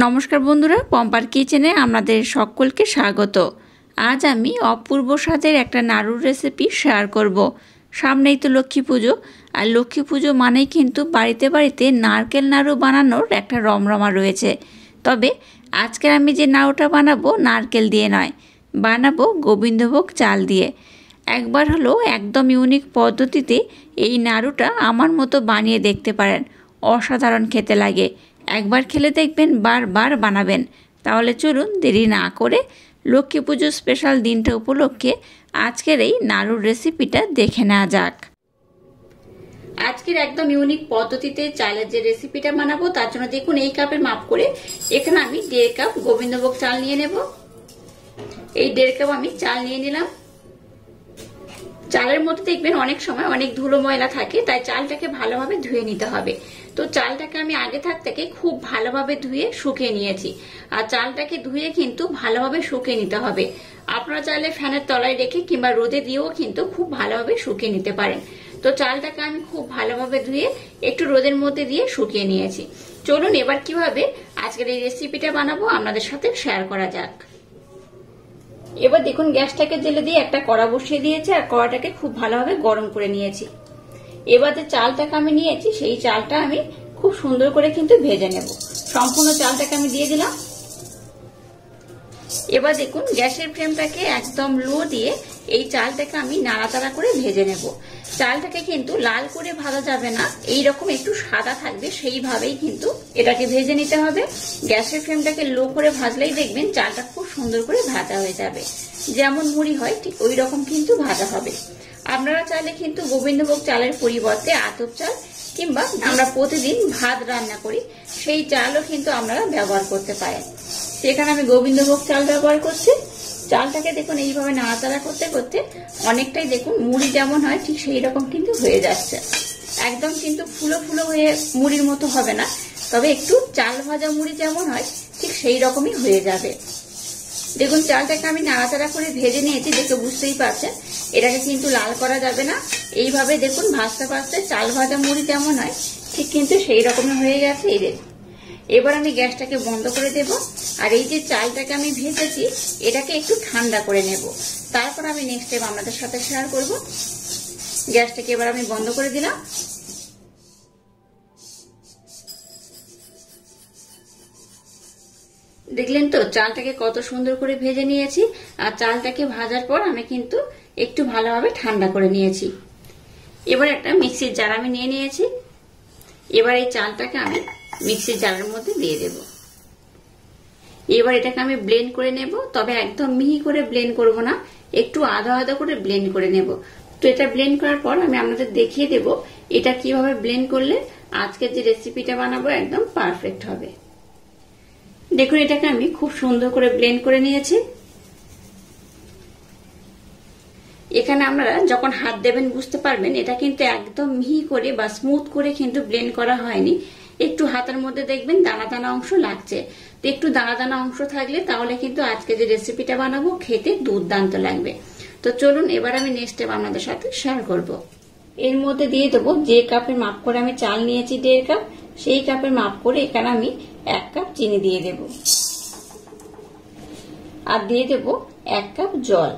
নমস্কার বন্ধুরা, পম্পার কিচেনে আপনাদের সকলকে স্বাগত। আজ আমি অপূর্ব স্বাদের একটা নাড়ুর রেসিপি শেয়ার করব। সামনেই তো লক্ষ্মী পুজো, আর লক্ষ্মী পুজো মানেই কিন্তু বাড়িতে বাড়িতে নারকেল নাড়ু বানানোর একটা রমরমা রয়েছে। তবে আজকে আমি যে নাড়ুটা বানাবো নারকেল দিয়ে নয়, বানাবো গোবিন্দভোগ চাল দিয়ে। একবার হলো একদম ইউনিক পদ্ধতিতে এই নাড়ুটা আমার মতো বানিয়ে দেখতে পারেন, অসাধারণ খেতে লাগে। একবার খেলে দেখবেন বারবার বানাবেন। তাহলে চলুন দেরি না করে লক্ষ্মী পুজোর স্পেশাল দিনটা উপলক্ষে আজকের এই নাড়ুর রেসিপিটা দেখে নেওয়া যাক। আজকের একদম ইউনিক পদ্ধতিতে চালের যে রেসিপিটা বানাবো তার জন্য দেখুন এই কাপের মাপ করে এখানে আমি 1.5 কাপ গোবিন্দভোগ চাল নিয়ে নেব। এই 1.5 কাপ আমি চাল নিয়ে নিলাম। চালের মধ্যে দেখবেন অনেক সময় অনেক ধুলো ময়লা থাকে, তাই চালটাকে ভালোভাবে ধুয়ে নিতে হবে। তো চালটাকে আমি আগে থেকে খুব ভালোভাবে ধুয়ে শুকিয়ে নিয়েছি। আর চালটাকে ধুয়ে কিন্তু ভালোভাবে শুকিয়ে নিতে হবে। আপনারা চাইলে ফ্যানের তলায় রেখে কিংবা রোদে দিয়েও কিন্তু খুব ভালোভাবে শুকিয়ে নিতে পারেন। তো চালটাকে আমি খুব ভালোভাবে ধুয়ে একটু রোদের মধ্যে দিয়ে শুকিয়ে নিয়েছি। চলুন এবার কিভাবে আজকের এই রেসিপিটা বানাবো আপনাদের সাথে শেয়ার করা যাক। এবার দেখুন গ্যাসটাকে জেলে দিয়ে একটা কড়া বসিয়ে দিয়েছি আর কড়াটাকে খুব ভালোভাবে গরম করে নিয়েছি। এবার যে চালটাকে আমি নিয়েছি সেই চালটা আমি খুব সুন্দর করে কিন্তু ভেজে নেব। সম্পূর্ণ চালটাকে আমি দিয়ে দিলাম। এবার দেখুন গ্যাসের ফ্লেমটাকে একদম লো দিয়ে এই চালটাকে আমি নাড়াচাড়া করে ভেজে নেব। চালটাকে কিন্তু লাল করে ভাজা যাবে না, এইরকম একটু সাদা থাকবে সেইভাবেই কিন্তু এটাকে ভেজে নিতে হবে। গ্যাসের ফ্লেমটাকে লো করে ভাজলেই দেখবেন চালটা খুব সুন্দর করে ভাজা হয়ে যাবে। যেমন মুড়ি হয় ঠিক ওই রকম কিন্তু ভাজা হবে। আপনারা চাইলে কিন্তু গোবিন্দভোগ চালের পরিবর্তে আতপ চাল কিংবা আমরা প্রতিদিন ভাত রান্না করি সেই চালও কিন্তু আপনারা ব্যবহার করতে পারেন। সেখানে আমি গোবিন্দভোগ চাল ব্যবহার করছি। চালটাকে দেখুন এইভাবে নাড়াচাড়া করতে করতে অনেকটাই দেখুন মুড়ি যেমন হয় ঠিক সেই রকম কিন্তু হয়ে যাচ্ছে। একদম কিন্তু ফুলো ফুলো হয়ে মুড়ির মতো হবে না, তবে একটু চাল ভাজা মুড়ি যেমন হয় ঠিক সেই রকমই হয়ে যাবে। দেখুন চালটাকে আমি নাড়াচাড়া করে ভেজে নিয়েছি, দেখে বুঝতেই পারছেন এটাকে কিন্তু লাল করা যাবে না। এইভাবে দেখুন ভাজতে ভাজতে চাল ভাজা মুড়ি যেমন হয় ঠিক কিন্তু সেই রকমই হয়ে গেছে। এই দেখুন এবার আমি গ্যাসটাকে বন্ধ করে দেব। আর এই যে চালটাকে আমি ভেজেছি এটাকে একটু ঠান্ডা করে নেব, তারপর আমি নেক্সট টাইম আপনাদের সাথে শেয়ার করব। গ্যাসটাকে এবার আমি বন্ধ করে দিলাম। দেখলেন তো চালটাকে কত সুন্দর করে ভেজে নিয়েছি। আর চালটাকে ভাজার পর আমি কিন্তু একটু ভালোভাবে ঠান্ডা করে নিয়েছি। এবার একটা মিক্সির জার আমি নিয়ে নিয়েছি। এবার এই চালটাকে আমি মিক্সির জারের মধ্যে দিয়ে দেব। এবার এটাকে আমি ব্লেন্ড করে নেব, তবে একদম মিহি করে ব্লেন্ড করব না, একটু আধা আধা করে ব্লেন্ড করে নেব। তো এটা ব্লেন্ড করার পর আমি আপনাদের দেখিয়ে দেব এটা কিভাবে ব্লেন্ড করলে আজকের যে রেসিপিটা বানাবো একদম পারফেক্ট হবে। দেখুন এটাকে আমি খুব সুন্দর করে ব্লেন্ড করে নিয়েছি। এখানে আপনারা যখন হাত দেবেন বুঝতে পারবেন এটা কিন্তু একদম মিহি করে বা স্মুথ করে কিন্তু ব্লেন্ড করা হয়নি। একটু হাতের মধ্যে দেখবেন দানা দানা অংশ লাগছে। তো একটু দানা দানা অংশ থাকলে তাহলে কিন্তু আজকে যে রেসিপিটা বানাবো খেতে দুর্দান্ত লাগবে। তো চলুন এবার আমি নেক্সট স্টেপ আপনাদের সাথে শেয়ার করব। এর মধ্যে দিয়ে দেবো যে কাপের মাপ করে আমি চাল নিয়েছি 1.5 কাপ, সেই কাপের মাপ করে এখানে আমি 1 কাপ চিনি দিয়ে দেব। আর দিয়ে দেব 1 কাপ জল।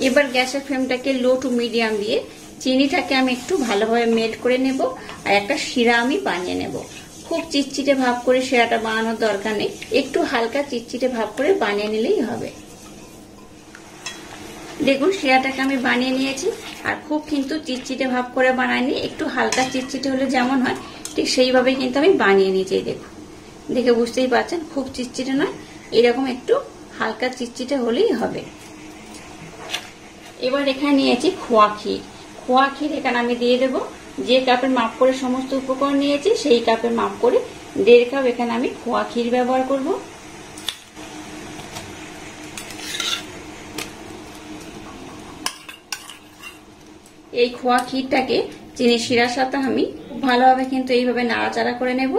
এবার গ্যাসের ফ্লেমটাকে লো টু মিডিয়াম দিয়ে চিনিটাকে আমি একটু ভালোভাবে মেল্ট করে নেব। আর একটা শিরা আমি বানিয়ে নেব। খুব চিটচিটে ভাব করে শিরাটা বানানোর দরকার নেই, একটু হালকা চিটচিটে ভাব করে বানিয়ে নিলেই হবে। দেখুন শিরাটাকে আমি বানিয়ে নিয়েছি। আর খুব কিন্তু চিটচিটে ভাব করে বানাইনি, একটু হালকা চিটচিটে হলে যেমন হয় ঠিক সেইভাবে কিন্তু আমি বানিয়ে নিয়েছি। দেখুন দেখে বুঝতেই পারছেন খুব চিটচিটে নয়, এরকম একটু হালকা চিটচিটে হলেই হবে। এবার এখানে নিয়েছি খোয়া ক্ষীর। খোয়া ক্ষীর এখানে আমি দিয়ে দেব। যে কাপের মাপ করে সমস্ত উপকরণ নিয়েছি সেই কাপের মাপ করে 1.5 কাপ এখানে আমি খোয়া ক্ষীর ব্যবহার করব। এই খোয়া ক্ষীরটাকে চিনি শিরার সাথে আমি ভালোভাবে কিন্তু এইভাবে নাড়াচাড়া করে নেব।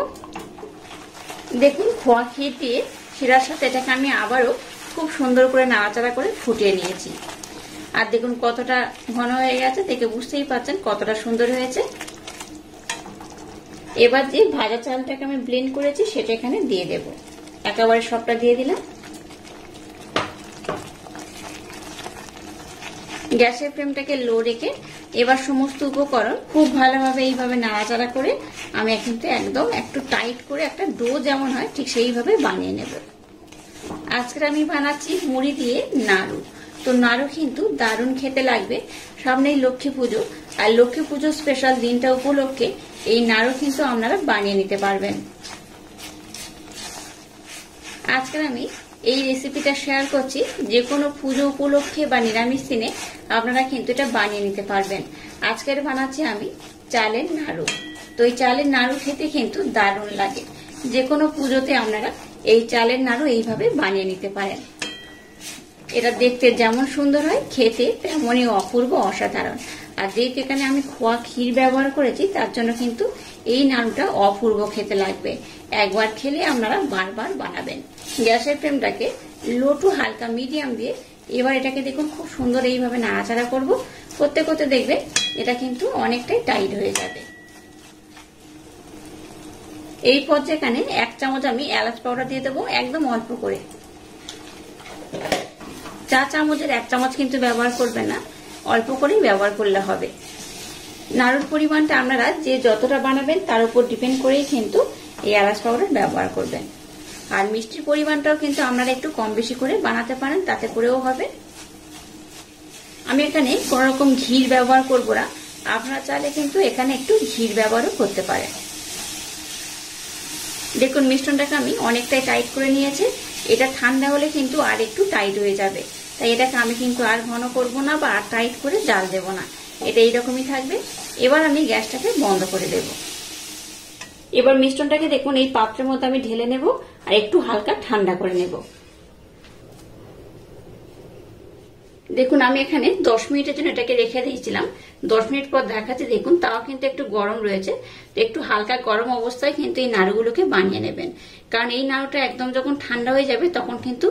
দেখুন খোয়া ক্ষীর দিয়ে শিরার সাথে এটাকে আমি আবারও খুব সুন্দর করে নাড়াচাড়া করে ফুটিয়ে নিয়েছি। আর দেখুন কতটা ঘন হয়ে গেছে, দেখে বুঝতেই পারছেন কতটা সুন্দর হয়েছে। এবার যে ভাজা চালটাকে আমি ব্লেন্ড করেছি সেটা এখানে দিয়ে দেব। একেবারে সবটা দিয়ে দিলাম। গ্যাসের ফ্লেমটাকে লো রেখে এবার সমস্ত উপকরণ খুব ভালোভাবে এইভাবে নাড়াচাড়া করে আমি কিন্তু একদম একটু টাইট করে একটা ডো যেমন হয় ঠিক সেইভাবে বানিয়ে নেব। আজকে আমি বানাচ্ছি মুড়ি দিয়ে নাড়ু। তো নাড়ু কিন্তু দারুণ খেতে লাগবে। সামনেই লক্ষ্মী পুজো, আর লক্ষ্মী পুজো স্পেশাল দিনটা উপলক্ষে এই নাড়ু কিন্তু আপনারা বানিয়ে নিতে পারবেন। আজকে আমি এই রেসিপিটা শেয়ার করছি, যে কোনো পুজো উপলক্ষে বা নিরামিষ দিনে আপনারা কিন্তু এটা বানিয়ে নিতে পারবেন। আজকের বানাচ্ছি আমি চালের নাড়ু। তো এই চালের নাড়ু খেতে কিন্তু দারুণ লাগে। যে কোনো পুজোতে আপনারা এই চালের নাড়ু এইভাবে বানিয়ে নিতে পারেন। এটা দেখতে যেমন সুন্দর হয়, খেতে তেমনই অপূর্ব অসাধারণ। আর যেহেতু এখানে আমি খোয়া ক্ষীর ব্যবহার করেছি তার জন্য কিন্তু এই নাড়ুটা অপূর্ব খেতে লাগবে। একবার খেলে আপনারা বারবার বানাবেন। গ্যাসের ফ্লেমটাকে লো টু হালকা মিডিয়াম দিয়ে এবার এটাকে দেখুন খুব সুন্দর এইভাবে নাড়াচাড়া করব। করতে করতে দেখবে এটা কিন্তু অনেকটাই টাইট হয়ে যাবে। এই পর্যায়ে এখানে 1 চামচ আমি এলাচ পাউডার দিয়ে দেবো, একদম অল্প করে। 4 চামচের 1 চামচ কিন্তু ব্যবহার করবেন না, অল্প করেই ব্যবহার করলে হবে। নাড়ুর পরিমাণটা আপনারা যে যতটা বানাবেন তার উপর ডিপেন্ড করেই কিন্তু এই এলাচ পাউডার ব্যবহার করবেন। আর মিষ্টির পরিমাণটাও কিন্তু আপনারা একটু কম বেশি করে বানাতে পারেন, তাতে করেও হবে। আমি এখানে কোনো রকম ঘির ব্যবহার করব না, আপনারা চাইলে কিন্তু এখানে একটু ঘির ব্যবহারও করতে পারেন। দেখুন মিশ্রণটাকে আমি অনেকটাই টাইট করে নিয়েছি। এটা ঠান্ডা হলে কিন্তু আর একটু টাইট হয়ে যাবে, তাই এটাকে আমি কিন্তু আর ঘন করব না বা আর টাইট করে জাল দেব না। এটা এইরকমই থাকবে। এবার আমি গ্যাসটাকে বন্ধ করে দেব। এবার মিশ্রণটাকে দেখুন এই পাত্রের মধ্যে আমি ঢেলে নেব আর একটু হালকা ঠান্ডা করে নেব। দেখুন আমি এখানে 10 মিনিটের জন্য এটাকে রেখে দিয়েছিলাম। 10 মিনিট পর দেখাচ্ছি, দেখুন তাও কিন্তু একটু গরম রয়েছে। তো একটু হালকা গরম অবস্থায় কিন্তু এই নাড়ুগুলোকে বানিয়ে নেবেন, কারণ এই নাড়ুটা একদম যখন ঠান্ডা হয়ে যাবে তখন কিন্তু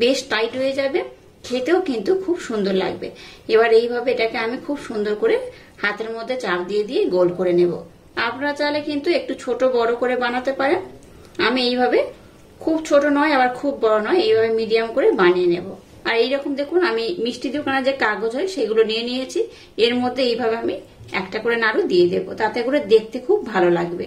বেশ টাইট হয়ে যাবে, খেতেও কিন্তু খুব সুন্দর লাগবে। এবার এইভাবে এটাকে আমি খুব সুন্দর করে হাতের মধ্যে চাপ দিয়ে দিয়ে গোল করে নেব। আপনারা চাইলে কিন্তু একটু ছোট বড় করে বানাতে পারেন। আমি এইভাবে খুব ছোট নয় আবার খুব বড় নয়, এইভাবে মিডিয়াম করে বানিয়ে নেব। আর এইরকম দেখুন আমি মিষ্টি দোকানে যে কাগজ হয় সেগুলো নিয়ে নিয়েছি। এর মধ্যে এইভাবে আমি একটা করে নাড়ু দিয়ে দেব, তাতে করে দেখতে খুব ভালো লাগবে।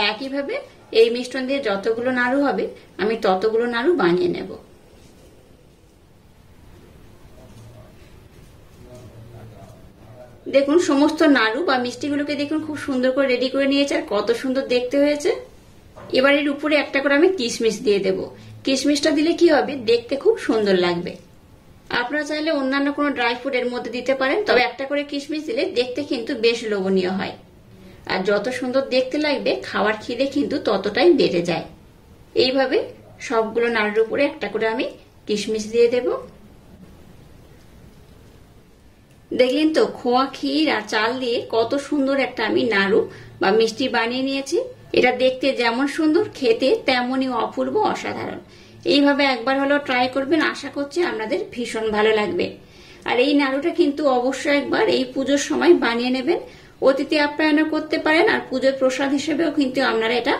একইভাবে এই মিশ্রণ দিয়ে যতগুলো নাড়ু হবে আমি ততগুলো নাড়ু বানিয়ে নেব। দেখুন সমস্ত নাড়ু বা মিষ্টিগুলোকে দেখুন খুব সুন্দর করে রেডি করে নিয়েছে, আর কত সুন্দর দেখতে হয়েছে। এবার এর উপরে একটা করে আমি কিশমিশ দিয়ে দেব। কিশমিশটা দিলে কি হবে, দেখতে খুব সুন্দর লাগবে। আপনারা চাইলে অন্যান্য কোনো ড্রাই ফ্রুট এর মধ্যে দিতে পারেন, তবে একটা করে কিশমিশ দিলে দেখতে কিন্তু বেশ লোভনীয় হয়। আর যত সুন্দর দেখতে লাগবে খাওয়ার খিদে কিন্তু ততটাই বেড়ে যায়। এইভাবে সবগুলো নাড়ুর উপরে একটা করে আমি কিশমিশ দিয়ে দেব। দেখলেন তো খোয়া ক্ষীর আর চাল দিয়ে কত সুন্দর একটা আমি নাড়ু বা মিষ্টি বানিয়ে নিয়েছি। এটা দেখতে যেমন সুন্দর, খেতে তেমনই অপূর্ব অসাধারণ। এইভাবে একবার হলেও ট্রাই করবেন, আশা করছি আপনাদের ভীষণ ভালো লাগবে। আর এই নাড়ুটা কিন্তু অবশ্যই একবার এই পুজোর সময় বানিয়ে নেবেন, অতিথি আপ্যায়নও করতে পারেন, আর পুজোর প্রসাদ হিসেবেও কিন্তু আপনারা এটা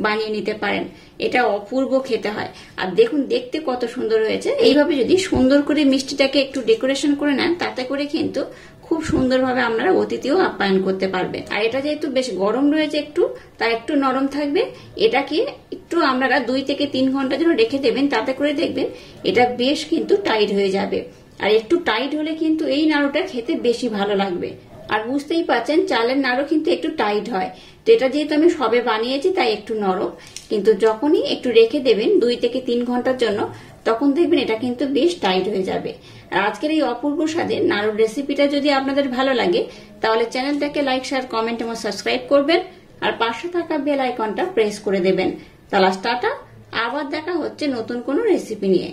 বানিয়ে নিতে পারেন। এটা অপূর্ব খেতে হয়। আর দেখুন দেখতে কত সুন্দর হয়েছে। এইভাবে যদি সুন্দর করে মিষ্টিটাকে একটু ডেকোরেশন করে নেন, তাতে করে কিন্তু খুব সুন্দরভাবে আপনারা অতিথিও আপ্যায়ন করতে পারবেন। আর এটা যেহেতু বেশ গরম রয়েছে একটু, তাই একটু নরম থাকবে। এটাকে একটু আপনারা 2 থেকে 3 ঘন্টার জন্য রেখে দেবেন, তাতে করে দেখবেন এটা বেশ কিন্তু টাইট হয়ে যাবে। আর একটু টাইট হলে কিন্তু এই নাড়ুটা খেতে বেশি ভালো লাগবে। আর বুঝতেই পাচ্ছেন চালের নাড়ু কিন্তু একটু টাইট হয়। তো এটা যেহেতু আমি সবে বানিয়েছি তাই একটু নরম, কিন্তু যখনই একটু রেখে দেবেন 2 থেকে 3 ঘন্টার জন্য, তখন দেখবেন এটা কিন্তু বেশ টাইট হয়ে যাবে। আর আজকের এই অপূর্ব স্বাদের নাড়ুর রেসিপিটা যদি আপনাদের ভালো লাগে তাহলে চ্যানেলটাকে লাইক, শেয়ার, কমেন্ট এবং সাবস্ক্রাইব করবেন, আর পাশে থাকা বেল আইকনটা প্রেস করে দেবেন। তাহলে টাটা, আবার দেখা হচ্ছে নতুন কোনো রেসিপি নিয়ে।